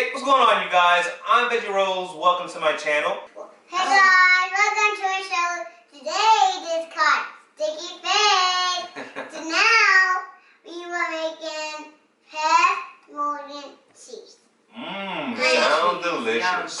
Hey, what's going on, you guys? I'm Veggie Rolls. Welcome to my channel. Hey guys, welcome to our show. Today this called Sticky Fish. So now we were making Morgan cheese. Sound delicious.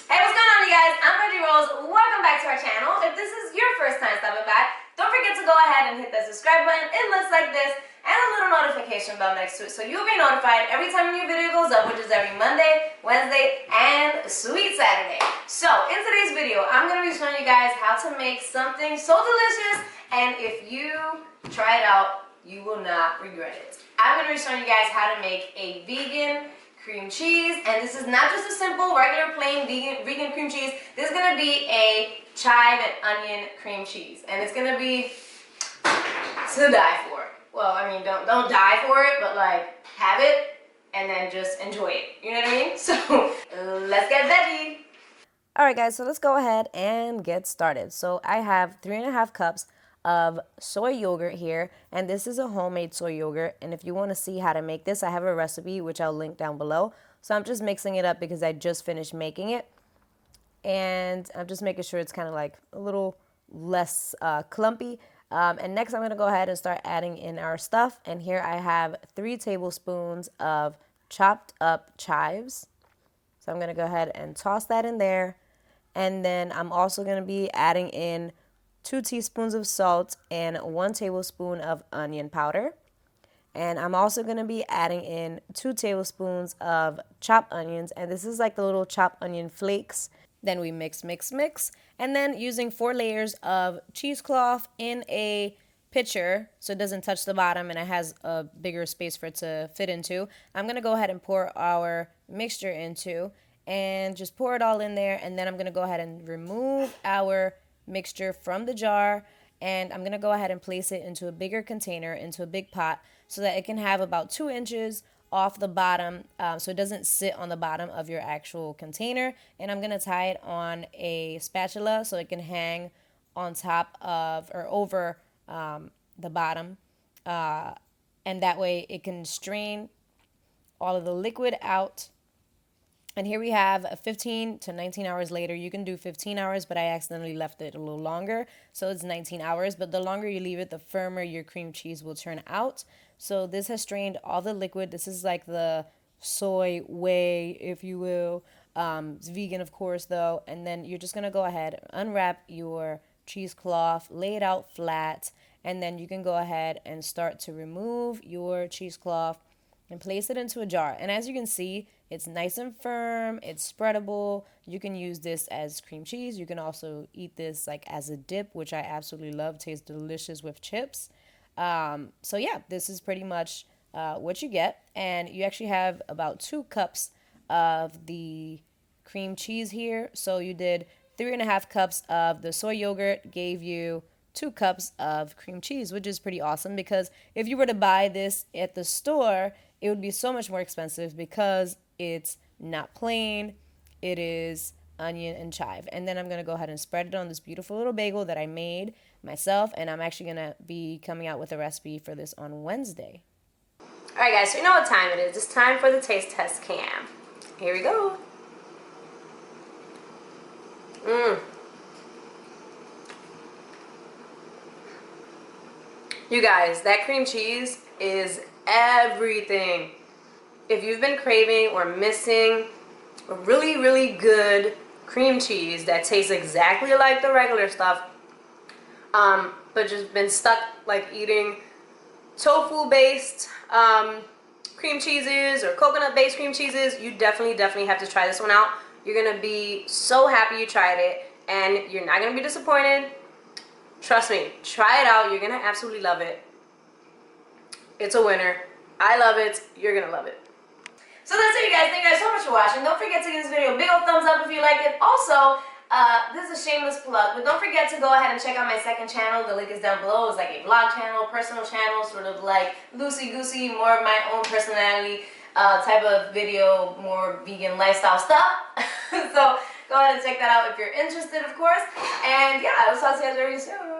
Hey, what's going on, you guys? I'm Veggie Rolls. Welcome back to our channel. If this is your first time stopping by, don't forget to go ahead and hit that subscribe button. It looks like this, and a little notification bell next to it, so you'll be notified every time a new video goes up, which is every Monday, Wednesday, and Sweet Saturday. So, in today's video, I'm going to be showing you guys how to make something so delicious, and if you try it out, you will not regret it. I'm going to be showing you guys how to make a vegan cream cheese, and this is not just a simple, regular, plain vegan cream cheese. This is going to be a chive and onion cream cheese, and it's going to be to die for. Well, I mean, don't die for it, but like have it and then just enjoy it. You know what I mean? So let's get veggie. All right, guys, so let's go ahead and get started. So I have 3.5 cups of soy yogurt here, and this is a homemade soy yogurt. And if you want to see how to make this, I have a recipe which I'll link down below. So I'm just mixing it up because I just finished making it, and I'm just making sure it's kind of like a little less clumpy. And next I'm going to go ahead and start adding in our stuff. And here I have 3 tablespoons of chopped up chives. So I'm going to go ahead and toss that in there. And then I'm also going to be adding in 2 teaspoons of salt and 1 tablespoon of onion powder. And I'm also going to be adding in 2 tablespoons of chopped onions. And this is like the little chopped onion flakes. Then we mix. And then using 4 layers of cheesecloth in a pitcher so it doesn't touch the bottom and it has a bigger space for it to fit into, I'm going to go ahead and pour our mixture into and just pour it all in there. And then I'm going to go ahead and remove our mixture from the jar, and I'm going to go ahead and place it into a bigger container, into a big pot, so that it can have about 2 inches off the bottom, so it doesn't sit on the bottom of your actual container. And I'm going to tie it on a spatula so it can hang on top of or over the bottom, and that way it can strain all of the liquid out. And here we have 15 to 19 hours later. You can do 15 hours, but I accidentally left it a little longer, so it's 19 hours. But the longer you leave it, the firmer your cream cheese will turn out. So this has strained all the liquid. This is like the soy whey, if you will. It's vegan, of course, though. And then you're just going to go ahead, unwrap your cheesecloth, lay it out flat, and then you can go ahead and start to remove your cheesecloth and place it into a jar. And as you can see, it's nice and firm, it's spreadable. You can use this as cream cheese. You can also eat this like as a dip, which I absolutely love. Tastes delicious with chips. So yeah, this is pretty much what you get. And you actually have about 2 cups of the cream cheese here. So you did 3.5 cups of the soy yogurt, gave you 2 cups of cream cheese, which is pretty awesome, because if you were to buy this at the store, it would be so much more expensive because it's not plain, it is onion and chive. And then I'm going to go ahead and spread it on this beautiful little bagel that I made myself, and I'm actually going to be coming out with a recipe for this on Wednesday. Alright guys, so you know what time it is. It's time for the taste test cam. Here we go. You guys, that cream cheese is everything. If you've been craving or missing a really, really good cream cheese that tastes exactly like the regular stuff, but just been stuck like eating tofu-based cream cheeses or coconut-based cream cheeses, you definitely have to try this one out. You're going to be so happy you tried it, and you're not going to be disappointed. Trust me, try it out. You're going to absolutely love it. It's a winner. I love it. You're going to love it. So that's it, you guys. Thank you guys so much for watching. Don't forget to give this video a big old thumbs up if you like it. Also, this is a shameless plug, but don't forget to go ahead and check out my second channel. The link is down below. It's like a vlog channel, personal channel, sort of like loosey-goosey, more of my own personality type of video, more vegan lifestyle stuff. So go ahead and check that out if you're interested, of course. And yeah, I will talk to you guys very soon.